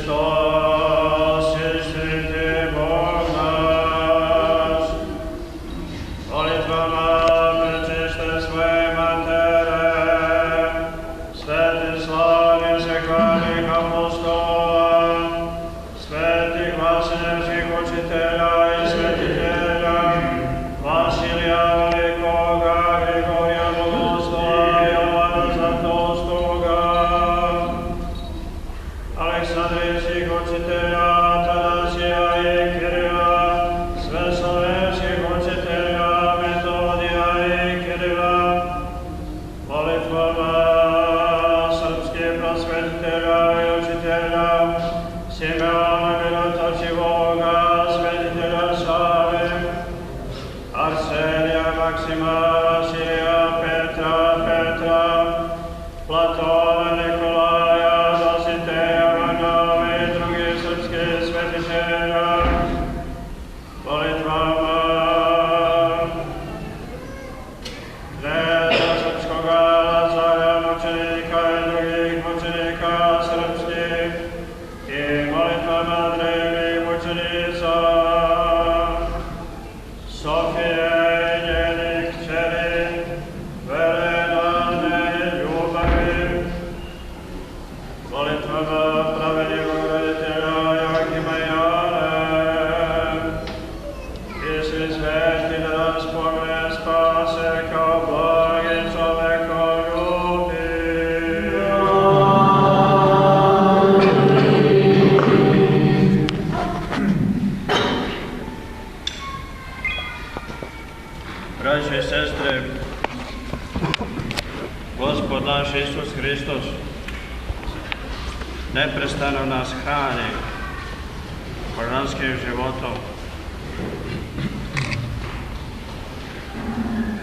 Hristos, istiti Bog naš, molitvama prečište svoje matere, sveti slavnih sekvarnih apostola, svetih vaseljenskih učitelja i svetitelja, Vasilija Velikoga, Grigorija Bogoslova, Jovana Zlatoustoga, Aleksandrijskih učitelja, Atanasija i Kirila, sveslovenskih učitelja, Metodija i Kirila, molitvama srpskih prosvetitelja i učitelja, Simeona Mirotočivoga, svetitelja Save, Arsenija, Maksima, Vasilija, Petra, Platona, Nikolaja, Dositeja, Vanove i drugih srpskih svetitelja, molitvama Reda srpskoga Lazara, mučenika i drugih mučenika srpskih i molitvama drevnih mučenica Sofije i njenih kćeri, Verenane i Ljubavi, molitvama pravedivog roditelja Joakima i Jane, i svi sveti da nas pomogne spase kao blagi čovekoljubi. Braće i sestre, Gospod naš Isus Hristos neprestano nas hrani božanskim životom.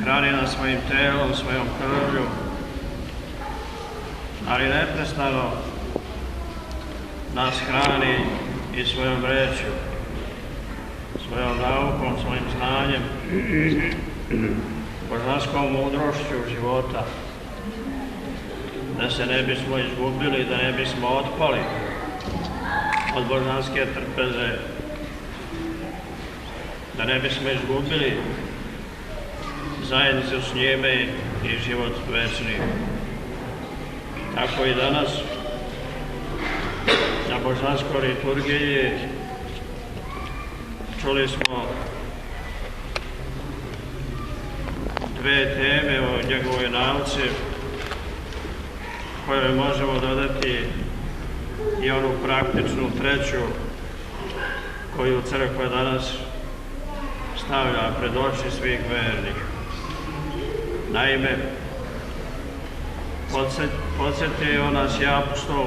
Hrani nas svojim telom, svojom krvlju, ali neprestano nas hrani i svojom rečju, svojom naukom, svojim znanjem, božanskom mudrošću života, da se ne bismo izgubili, da ne bismo otpali od božanske trpeze, da ne bismo izgubili zajednicu s njime i život večni. Tako i danas na božanskoj liturgiji čuli smo dve teme o njegovoj nauci, koje možemo dodati i onu praktičnu treću koju crkva danas stavlja pred oči svih vernih. Naime, podsjetio nas je apostol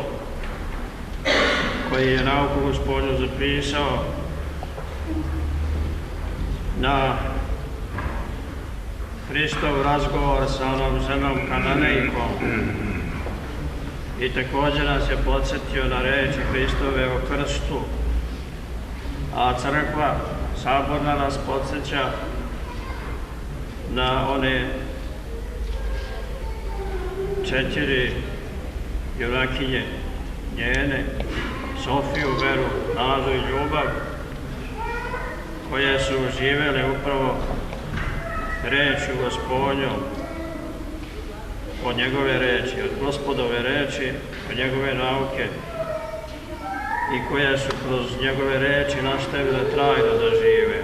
koji je nauku Gospodnju zapisao na Hristov razgovor sa onom ženom Kananejkom. I također nas je podsjetio na reči Hristove o krstu, a crkva saborna nas podsjeća na one 4 junakinje njene, Sofiju, Veru, Nadu i Ljubav, koje su živjele upravo rečju Gospodnjom, od njegove reči, od Gospodove reči, od njegove nauke, i koje su kroz njegove reči nastavile trajno da žive.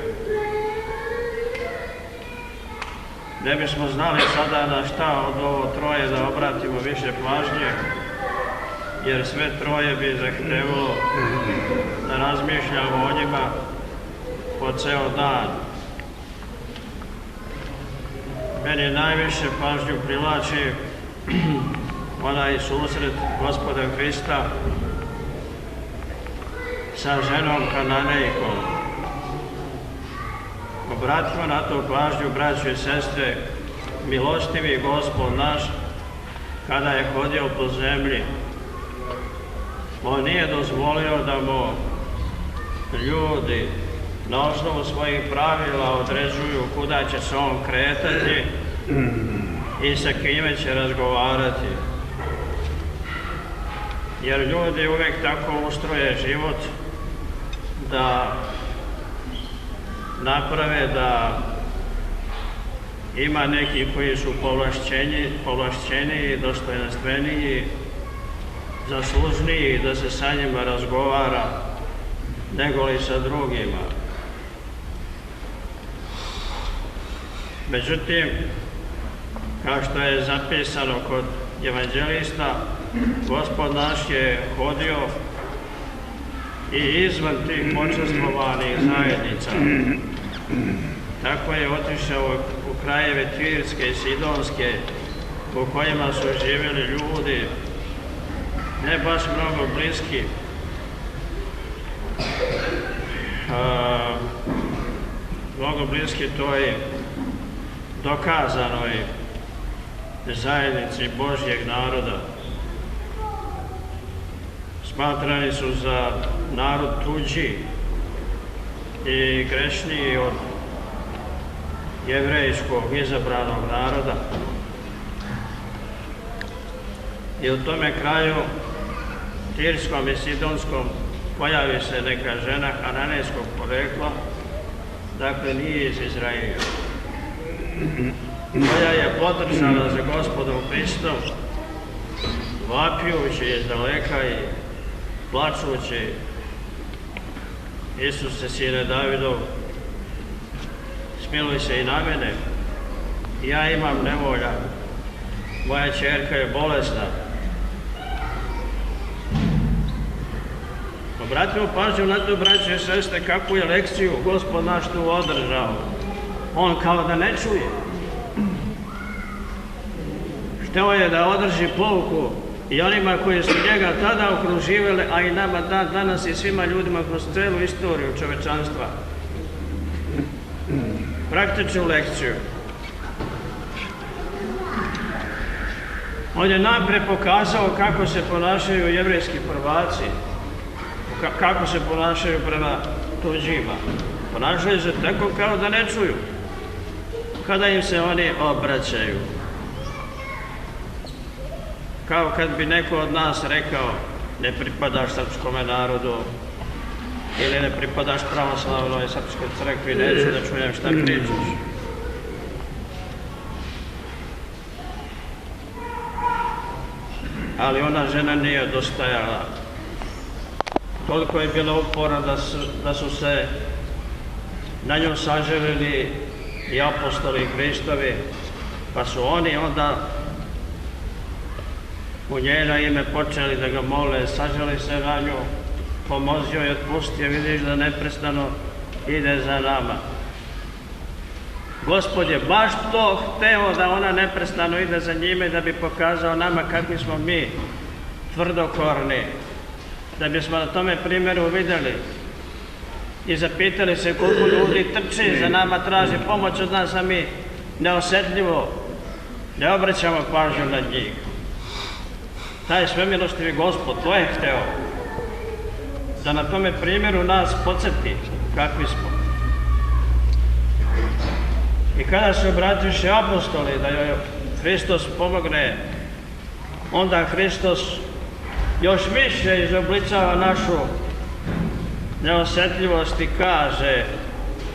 Ne bismo znali sada na šta od ovo troje da obratimo više pažnje, jer sve troje bi zahtevalo da razmišljamo o njima po ceo dan. Meni najviše pažnju privlači onaj susret Gospoda Hrista sa ženom Kananejkom. Obratimo na to pažnju, braćo i sestre. Milostivi Gospod naš, kada je hodio po zemlji, on nije dozvolio da mu ljudi na osnovu svojih pravila određuju kuda će se on kretati i sa kime će razgovarati. jer ljudi uvijek tako ustroje život da naprave da ima neki koji su povlašćeniji, dostojanstveniji, zaslužniji da se sa njima razgovara nego li sa drugima. Međutim, kao što je zapisano kod evanđelista, Gospod naš je hodio i izvan tih počastvovanih zajednica. Tako je otišao u krajeve Tirske i Sidonske, u kojima su živjeli ljudi ne baš mnogo bliski toj dokazanoj zajednici Božjeg naroda. Smatrani su za narod tuđi i grešniji od jevrejskog izabranog naroda. I u tome kraju, Tirskom i Sidonskom, pojavi se neka žena kananejskog porekla, dakle nije iz Izraela, koja je podržala za Gospodom Hristom, vapijući iz daleka i plačući: Isuse, sine Davidov, smiluj se i na mene, ja imam nevolja, moja ćerka je bolesna. Obratimo pažnju na to, braće i sestre, kakvu je lekciju Gospod naš tu održao. On kao da ne čuje. Hteo je da održi pouku i onima koji su njega tada okruživali, a i nama danas i svima ljudima kroz celu istoriju čovečanstva. Praktičnu lekciju. On je napred pokazao kako se ponašaju jevrejski prvaci, kako se ponašaju prema tuđima. Ponašaju se tako kao da ne čuju, kada im se oni obraćaju. Kao kad bi neko od nas rekao: ne pripadaš srpskome narodu, ili ne pripadaš pravoslavnoj srpskoj crkvi, neću da čujem šta pričaš. Ali ona žena nije dostajala. Toliko je bila upora da su se na nju saželili i apostoli Hristovi, pa su oni onda u njeno ime počeli da ga mole: saželi se na nju, pomozi joj, otpusti je, vidiš da neprestano ide za nama. Gospod je baš to hteo, da ona neprestano ide za njime, da bi pokazao nama kakvi smo mi tvrdokorni, da bismo na tome primjeru vidjeli i zapitali se koliko ljudi trči za nama, traži pomoć od nas, a mi neosjetljivo ne obraćamo pažnju na njih. Taj svemilostivi Gospod to je hteo, da na tome primjeru nas podsjeti kakvi smo. I kada se obratiše apostoli da joj Hristos pomogne, onda Hristos još više izoblicava našu neosjetljivost i kaže: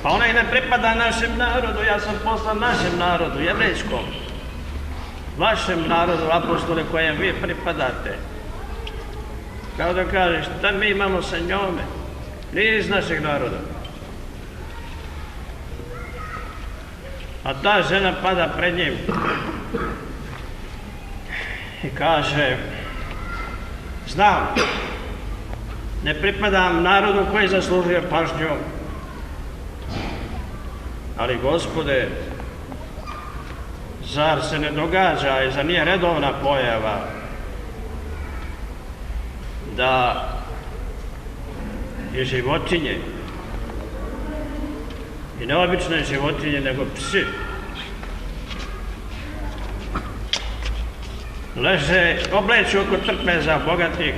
pa ona i ne pripada našem narodu, ja sam poslan našem narodu, jevrejskom, vašem narodu, apostoli, kojem vi pripadate. Kao da kaže: šta mi imamo sa njome, nije iz našeg naroda. A ta žena pada pred njim i kaže: znam, ne pripadam narodu koji zaslužuje pažnju, ali Gospode, zar se ne događa i zar nije redovna pojava da i životinje, i neobične životinje, nego psi, leže, obleću oko trpeza bogatih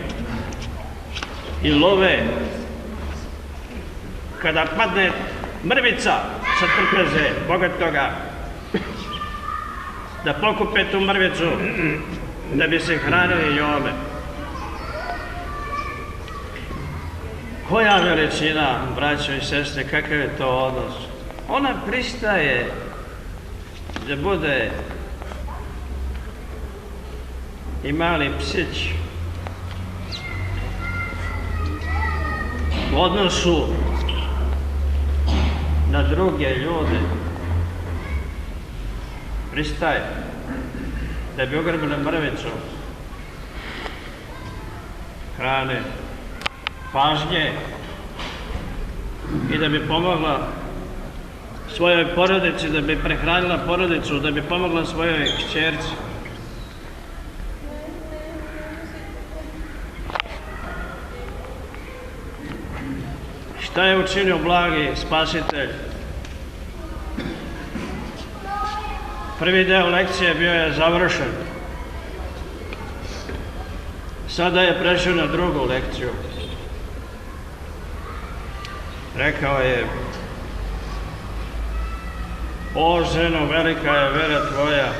i love, kada padne mrvica sa trpeze bogatoga, da pokupe tu mrvicu da bi se hranili njome. Koja veličina, braćo i sestre, kakav je to odnos? Ona pristaje da bude i mali psić u odnosu na druge ljude. Pristaje da bi ogrbila mrvicu hrane, pažnje i da bi pomogla svojoj porodici, da bi prehranila porodicu, da bi pomogla svojoj kćerci. Šta je učinio blagi Spasitelj? Prvi deo lekcije bio je završen. Sada je prešao na drugu lekciju. Rekao je: o ženo, velika je vera tvoja,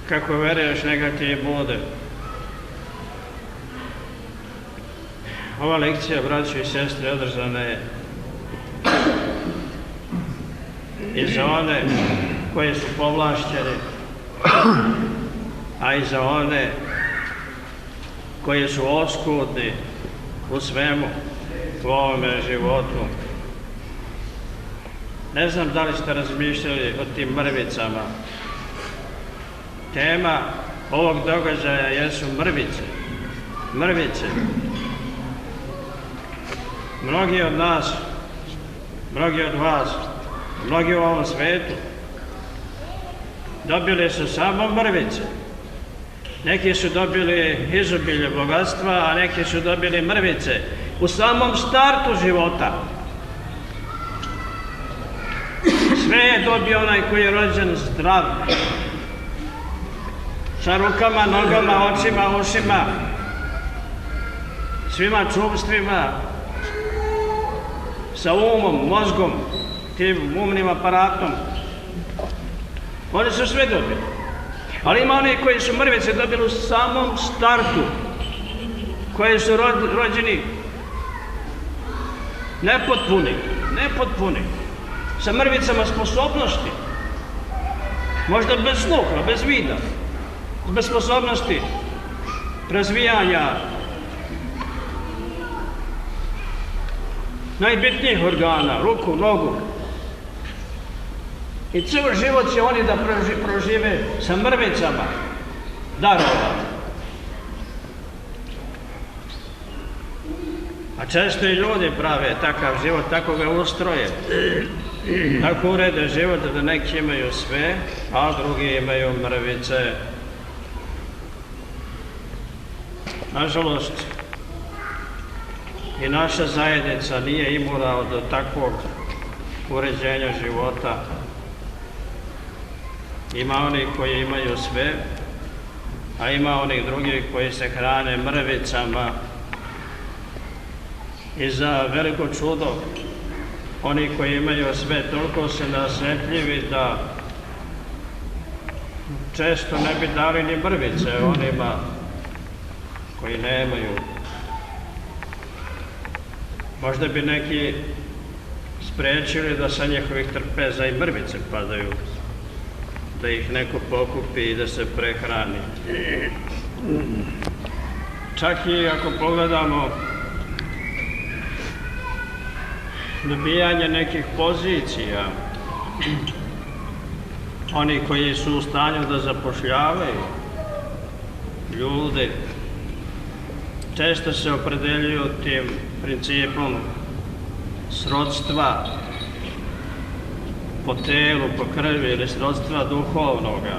kako veruješ neka ti bude. Ova lekcija, braćo i sestre, održana je i za one koji su povlašćeni, a i za one koji su oskudni u svemu u ovome životu. Ne znam da li ste razmišljali o tim mrvicama. Tema ovog događaja jesu mrvice. Mrvice. Mnogi od nas, mnogi od vas, mnogi u ovom svetu dobili su samo mrvice. Neki su dobili izobilje bogatstva, a neki su dobili mrvice u samom startu života. Sve je dobio onaj koji je rođen zdrav, sa rukama, nogama, očima, ušima, svima čuvstvima, sa umom, mozgom, tim umnim aparatom. Oni su sve dobili. Ali ima oni koji su mrvice dobili u samom startu, koji su rođeni nepotpuni, sa mrvicama sposobnosti, možda bez sluha, bez vida, bez sposobnosti razvijanja najbitnijih organa, ruku, nogu. I cijel život će oni da prožive sa mrvicama darova. A često i ljudi prave takav život, tako ga ustroje. Tako urede život da neki imaju sve, a drugi imaju mrvice. Nažalost, i naša zajednica nije imuna od takvog uređenja života. Ima onih koji imaju sve, a ima onih drugih koji se hrane mrvicama. I za veliko čudo, oni koji imaju sve toliko su nasretljivi da često ne bi dali ni mrvice onima koji nemaju. Možda bi neki sprečili da sa njihovih trpeza i mrvice padaju, da ih neko pokupi i da se prehrani. Čak i ako pogledamo dobijanje nekih pozicija, oni koji su u stanju da zapošljavaju ljude, često se opredeljuju tim principom srodstva po telu, po krvi ili srodstva duhovnoga,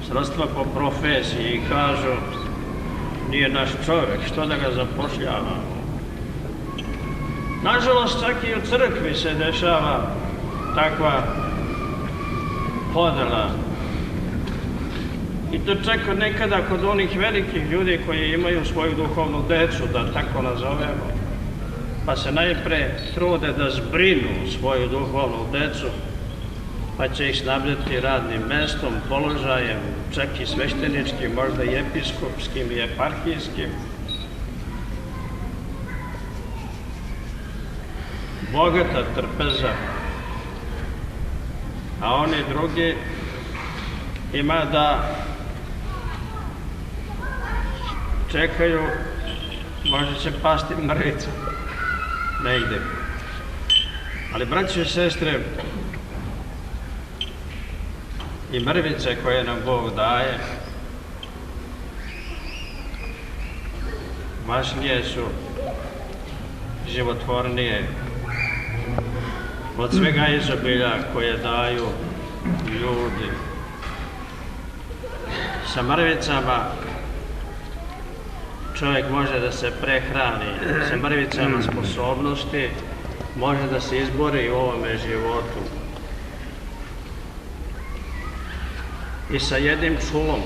srodstva po profesiji i kažu: nije naš čovjek, što da ga zapošljavamo. Nažalost, čak i u crkvi se dešava takva podela. I to čak nekada kod onih velikih ljudi koji imaju svoju duhovnu decu, da tako nazovemo, pa se najpre trude da zbrinu svoju duhovnu decu, pa će ih snabdjeti radnim mestom, položajem, čak i svešteničkim, možda i episkopskim i eparhijskim. bogata trpeza, a oni drugi ima da čekaju, možda će pasti mrvica, ne ide. Ali, braće i sestre, i mrvice koje nam Bog daje, važnije su, životvornije od svega izobilja koje daju ljudi. Sa mrvicama čovjek može da se prehrani, sa mrvicama sposobnosti može da se izbori u ovome životu. I sa jednim čulom,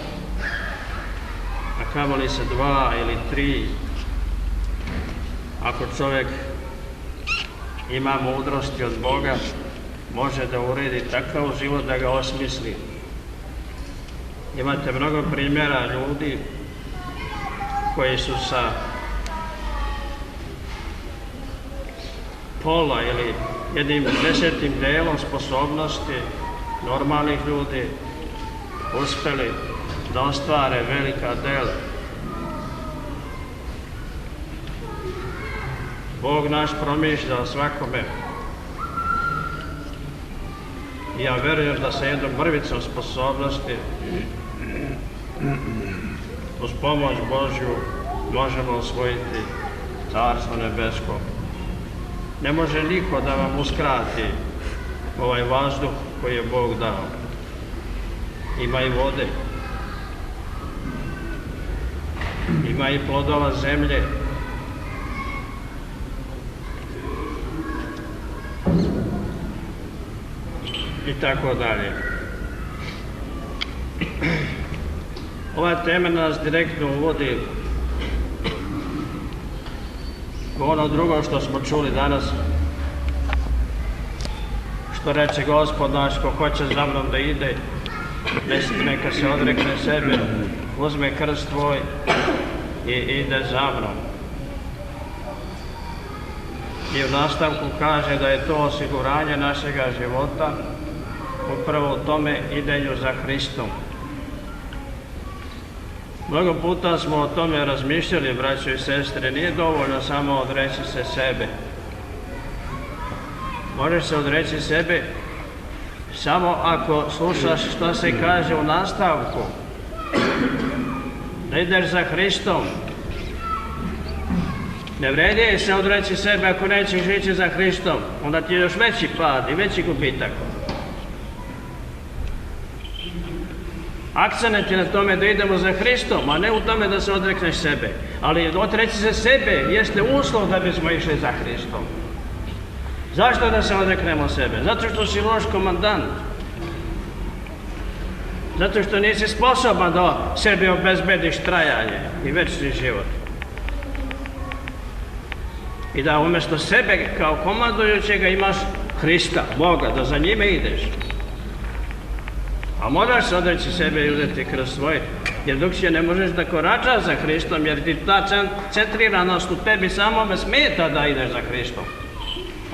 a kamoli sa 2 ili 3, ako čovjek ima mudrosti od Boga, može da uredi takav život da ga osmisli. Imate mnogo primjera ljudi koji su sa pola ili 1/10 delom sposobnosti normalnih ljudi uspeli da ostvare velika dela. Bog naš promišlja o svakome. I ja verujem da sa jednom mrvicom sposobnosti uz pomoć Božju možemo osvojiti Carstvo nebesko. Ne može niko da vam uskrati ovaj vazduh koji je Bog dao. Ima i vode, ima i plodova zemlje, i tako dalje. Ova tema nas direktno uvodi u ono drugo što smo čuli danas, što reče Gospod naš, ko hoće za mnom da ide, neka se odrekne sebe, uzme krst tvoj i ide za mnom. I u nastavku kaže da je to osiguranje našega života upravo u tome idenju za Hristom. Mnogo puta smo o tome razmišljali, braćo i sestre, nije dovoljno samo odreći se sebe. Možeš se odreći sebe samo ako slušaš što se kaže u nastavku, da ideš za Hristom. Ne vredi se odreći sebe ako nećeš ići za Hristom, onda ti je još veći pad i veći gubitak. Akcenat je na tome da idemo za Hristom, a ne u tome da se odrekneš sebe. Ali odreći se sebe jeste uslov da bismo išli za Hristom. Zašto da se odreknemo sebe? Zato što si loš komandant. Zato što nisi sposoban da sebi obezbediš trajanje i večni život. I da umjesto sebe kao komandujućega imaš Hrista, Boga, da za njime ideš. A moraš se odreći sebe i uzeti krst svoj, jer drugčije ne možeš da koračaš za Hristom, jer ti ta centriranost u tebi samome smeta da ideš za Hristom.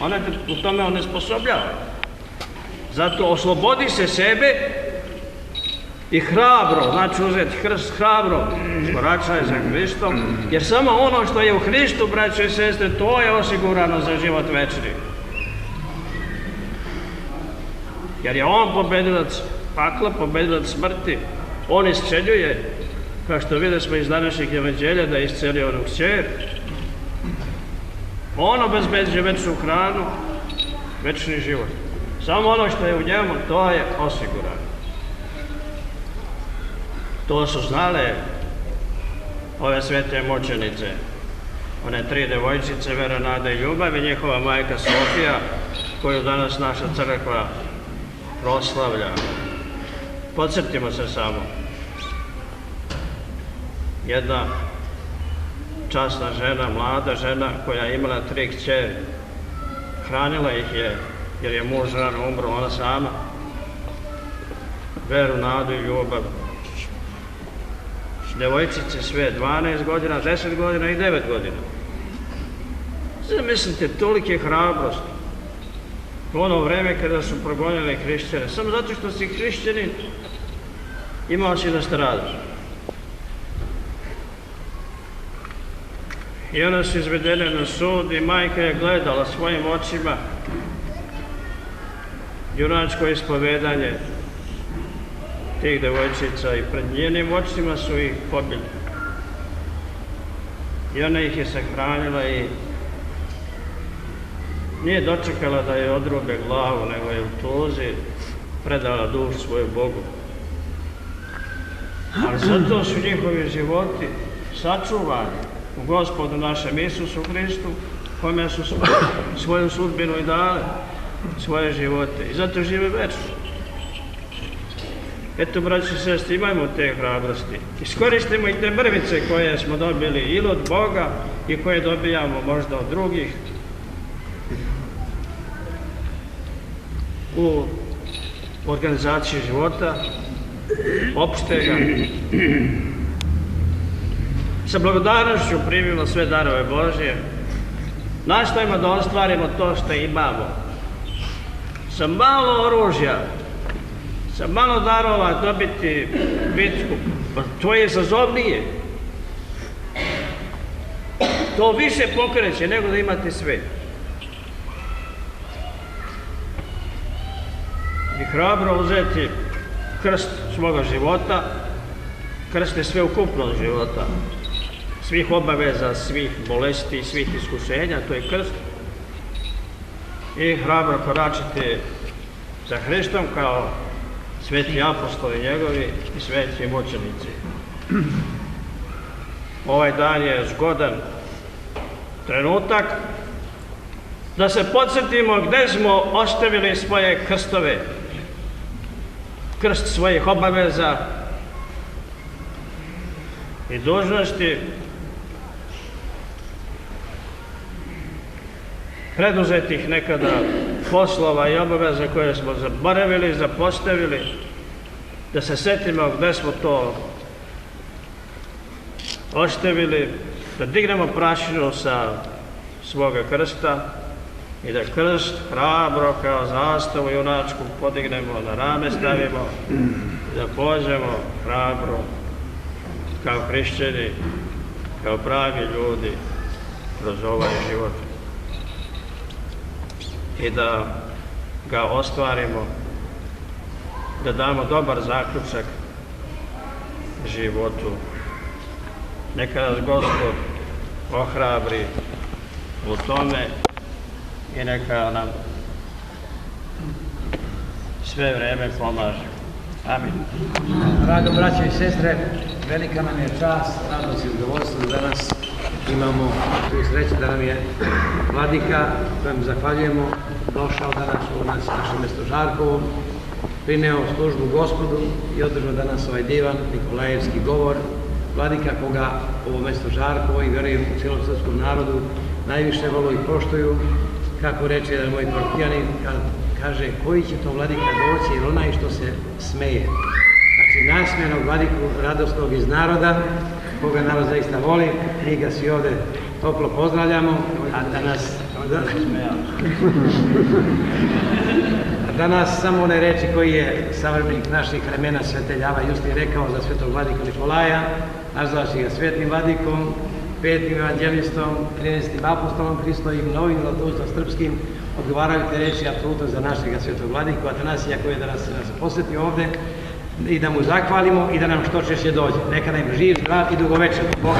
Ona te u tome onesposobljava. Zato oslobodi se sebe i hrabro, znači uzeti krst hrabro, koračaj za Hristom, jer samo ono što je u Hristu, braćo i sestre, to je osigurano za život večni. Jer je on pobedilac pakla, pobedilac smrti. On isceljuje, kao što videli smo iz današnjeg evanđelja, da je iscelio onu kćer. On obezbeđuje večnu hranu, večni život. Samo ono što je u njemu, to je osigurano. To su znale ove svete mučenice, one 3 devojčice, Vera, Nada i Ljubav, i njihova majka Sofija, koju danas naša crkva proslavlja. Podsjetimo se samo. Jedna časna žena, mlada žena, koja je imala 3 kćeri. Hranila ih je, jer je muž rano umro, ona sama. Veru, Nadu i Ljubav. Devojčice sve 12 godina, 10 godina i 9 godina. Zamislite, tolike hrabrosti. u ono vreme kada su progonili hrišćane. Samo zato što si hrišćanin, imao si da stradaš. I ona su izvedene na sud i majka je gledala svojim očima junačko ispovedanje tih devojčica i pred njenim očima su ih pobili. I ona ih je sahranila i nije dočekala da je odrube glavu, nego je u tuzi predala dušu svoju Bogu. Ali zato su njihovi životi sačuvani u Gospodu našem Isusu Hristu, kome su svoju sudbinu i dali, svoje živote. I zato žive večno. Eto, braći i sestri, imajmo te hrabrosti. Iskoristimo i te mrvice koje smo dobili ili od Boga i koje dobijamo možda od drugih u organizaciji života, opštega. Sa blagodarnošću primimo sve darove Božje. Nastojimo da ostvarimo to što imamo. Sa malo oružja, sa malo darova dobiti bitku, pa to je izazovnije. To više pokreće nego da imate sve. I hrabro uzeti krst svoga života, krst je sveukupnost života, svih obaveza, svih bolesti, svih iskušenja, to je krst. I hrabro koračiti za Hristom kao sveti apostoli njegovi i sveti mučenici. Ovaj dan je zgodan trenutak da se podsjetimo gde smo ostavili svoje krstove, krst svojih obaveza i dužnosti, preduzetih nekada poslova i obaveza koje smo zaboravili, zapostavili, da se setimo gde smo to ostavili, da dignemo prašinu sa svoga krsta i da krst hrabro kao zastavu junačku podignemo, na rame stavimo i da pođemo hrabro kao hrišćani, kao pravi ljudi kroz ovaj život i da ga ostvarimo, da damo dobar zaključak životu. Neka nas Gospod ohrabri u tome i neka nam sve vreme pomaže. Amin. Drago braćo i sestre, velika nam je čast, radost i zadovoljstvo da danas imamo tu sreću da nam je vladika, kojem zahvaljujemo, došao danas u nas naše mesto Žarkovo, prineo službu Gospodu i održao danas ovaj divan Nikolajevski govor. Vladika koga ovo mesto Žarkovo i vjerujem u cijelom srpskom narodu najviše volu i poštuju, kako reče jedan moj parohijanin, kad kaže koji će to vladika doći, jer onaj što se smeje. Znači nasmejenog vladiku radosnog iz naroda, koga narod zaista voli, mi ga svi ovde toplo pozdravljamo, a danas samo one reči koji je savremenik naših vremena Svetelj Ava Justin rekao za svetog vladiku Nikolaja, nazvaši ga svetim vladikom, petim evanđelistom, 13. apostolom Hristovim, novim zlatoustavom srpskim, odgovaraju te reči apsolutno za našeg svetog vladiku Atanasija koji je danas nas posjetio ovde i da mu zahvalimo i da nam što češće dođe. Neka nam živ, zdrav i dugovečan. Boga